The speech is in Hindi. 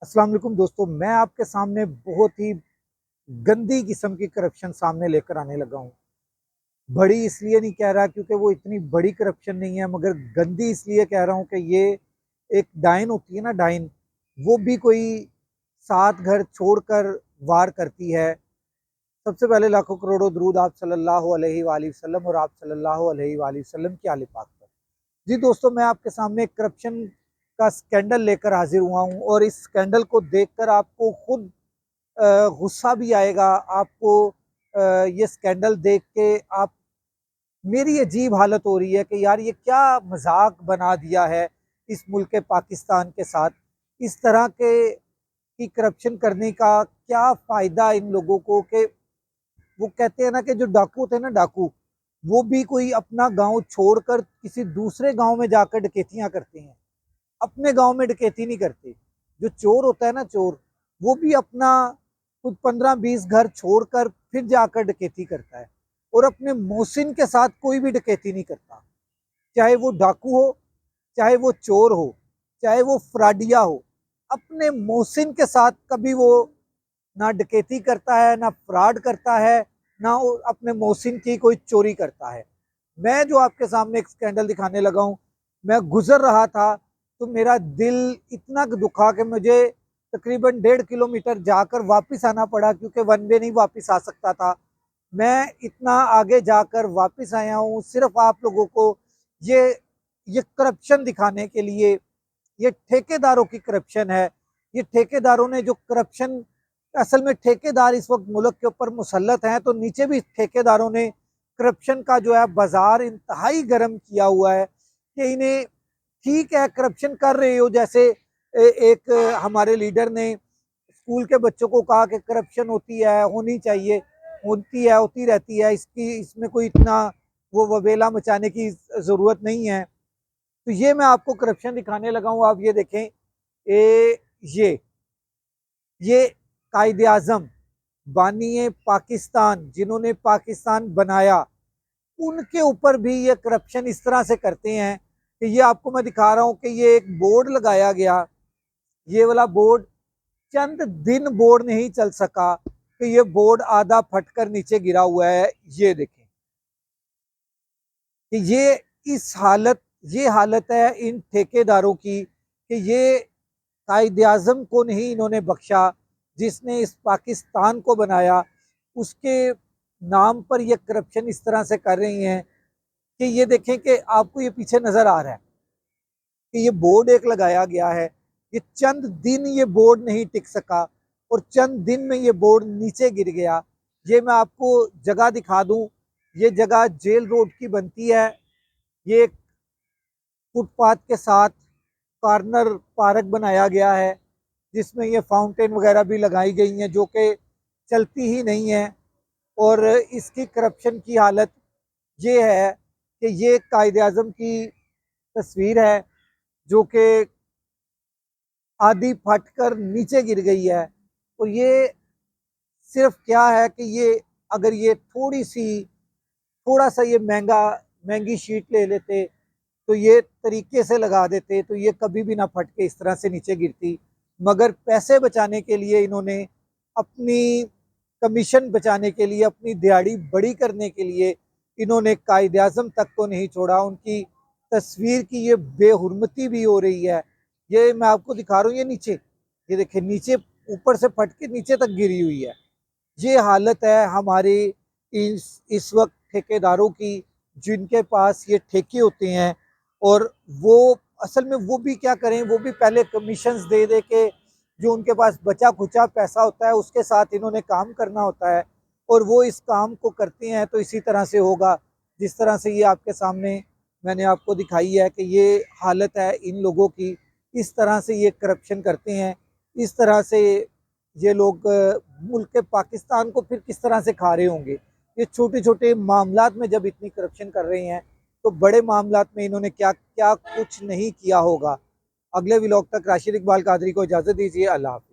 अस्सलाम वालेकुम दोस्तों, मैं आपके सामने बहुत ही गंदी किस्म की करप्शन सामने लेकर आने लगा हूँ। बड़ी इसलिए नहीं कह रहा क्योंकि वो इतनी बड़ी करप्शन नहीं है, मगर गंदी इसलिए कह रहा हूँ कि ये एक डायन होती है ना, डायन, वो भी कोई 7 घर छोड़कर वार करती है। सबसे पहले लाखों करोड़ों दरूद आप सल्लल्लाहु अलैहि वसल्लम और आप सल्लल्लाहु अलैहि वसल्लम के आले पाक पर। जी दोस्तों, मैं आपके सामने एक करप्शन का स्कैंडल लेकर हाजिर हुआ हूँ और इस स्कैंडल को देखकर आपको खुद गुस्सा भी आएगा। आपको ये स्कैंडल देख के आप मेरी अजीब हालत हो रही है कि यार ये क्या मजाक बना दिया है इस मुल्क पाकिस्तान के साथ। इस तरह के की करप्शन करने का क्या फ़ायदा इन लोगों को कि वो कहते हैं ना कि जो डाकू थे ना, डाकू, वो भी कोई अपना गांव छोड़कर किसी दूसरे गांव में जाकर डकैतियां करते हैं, अपने गांव में डकैती नहीं करते। जो चोर होता है ना, चोर, वो भी अपना कुछ 15-20 घर छोड़कर फिर जाकर डकैती करता है और अपने मोहसिन के साथ कोई भी डकैती नहीं करता। चाहे वो डाकू हो, चाहे वो चोर हो, चाहे वो फ्राडिया हो, अपने मोहसिन के साथ कभी वो ना डकैती करता है, ना फ्रॉड करता है, ना वो अपने मोहसिन की कोई चोरी करता है। मैं जो आपके सामने एक स्कैंडल दिखाने लगा हूँ, मैं गुजर रहा था तो मेरा दिल इतना दुखा कि मुझे तकरीबन 1.5 किलोमीटर जाकर वापस आना पड़ा, क्योंकि वन वे नहीं वापस आ सकता था। मैं इतना आगे जाकर वापस आया हूँ सिर्फ आप लोगों को ये ये करप्शन दिखाने के लिए। ये ठेकेदारों की करप्शन है। ये ठेकेदारों ने जो करप्शन, असल में ठेकेदार इस वक्त मुल्क के ऊपर मुसल्लत हैं, तो नीचे भी ठेकेदारों ने करप्शन का जो है बाजार इंतहाई गर्म किया हुआ है कि इन्हें, ठीक है करप्शन कर रहे हो, जैसे एक हमारे लीडर ने स्कूल के बच्चों को कहा कि करप्शन होती है, होनी चाहिए, होती है, होती रहती है, इसकी इसमें कोई इतना वो वबेला मचाने की ज़रूरत नहीं है। तो ये मैं आपको करप्शन दिखाने लगा हूँ। आप ये देखें, ये ये कायदे आजम, बानी पाकिस्तान, जिन्होंने पाकिस्तान बनाया, उनके ऊपर भी ये करप्शन इस तरह से करते हैं कि ये आपको मैं दिखा रहा हूँ कि ये एक बोर्ड लगाया गया। ये वाला बोर्ड चंद दिन बोर्ड नहीं चल सका कि ये बोर्ड आधा फटकर नीचे गिरा हुआ है। ये देखें कि ये हालत है इन ठेकेदारों की कि ये कायदे आजम को नहीं इन्होंने बख्शा, जिसने इस पाकिस्तान को बनाया, उसके नाम पर ये करप्शन इस तरह से कर रही हैं कि ये देखें कि आपको ये पीछे नजर आ रहा है कि ये बोर्ड एक लगाया गया है। ये चंद दिन ये बोर्ड नहीं टिक सका और चंद दिन में ये बोर्ड नीचे गिर गया। ये मैं आपको जगह दिखा दूं, ये जगह जेल रोड की बनती है। ये फुटपाथ के साथ कॉर्नर पार्क बनाया गया है, जिसमें ये फाउंटेन वगैरह भी लगाई गई हैं जो कि चलती ही नहीं है। और इसकी करप्शन की हालत ये है कि ये कायदे आजम की तस्वीर है जो कि आधी फटकर नीचे गिर गई है। और ये सिर्फ क्या है कि ये, अगर ये थोड़ा सा ये महंगी शीट ले लेते, तो ये तरीके से लगा देते, तो ये कभी भी ना फट के इस तरह से नीचे गिरती। मगर पैसे बचाने के लिए इन्होंने, अपनी कमीशन बचाने के लिए, अपनी दिहाड़ी बड़ी करने के लिए, इन्होंने कायदे आजम तक को नहीं छोड़ा। उनकी तस्वीर की ये बेहुरमती भी हो रही है। ये मैं आपको दिखा रहा हूँ, ये नीचे, ये देखिए नीचे, ऊपर से फट के नीचे तक गिरी हुई है। ये हालत है हमारे इस वक्त ठेकेदारों की, जिनके पास ये ठेके होते हैं। और वो असल में वो भी क्या करें, वो भी पहले कमीशंस दे दे के, जो उनके पास बचा खुचा पैसा होता है उसके साथ इन्होंने काम करना होता है, और वो इस काम को करते हैं। तो इसी तरह से होगा जिस तरह से ये आपके सामने मैंने आपको दिखाई है कि ये हालत है इन लोगों की। इस तरह से ये करप्शन करते हैं, इस तरह से ये लोग मुल्क पाकिस्तान को फिर किस तरह से खा रहे होंगे। ये छोटे छोटे मामलात में जब इतनी करप्शन कर रहे हैं, तो बड़े मामलात में इन्होंने क्या क्या कुछ नहीं किया होगा। अगले व्लॉग तक राशिद इकबाल कादरी को इजाज़त दीजिए। अल्लाह हाफ़िज़।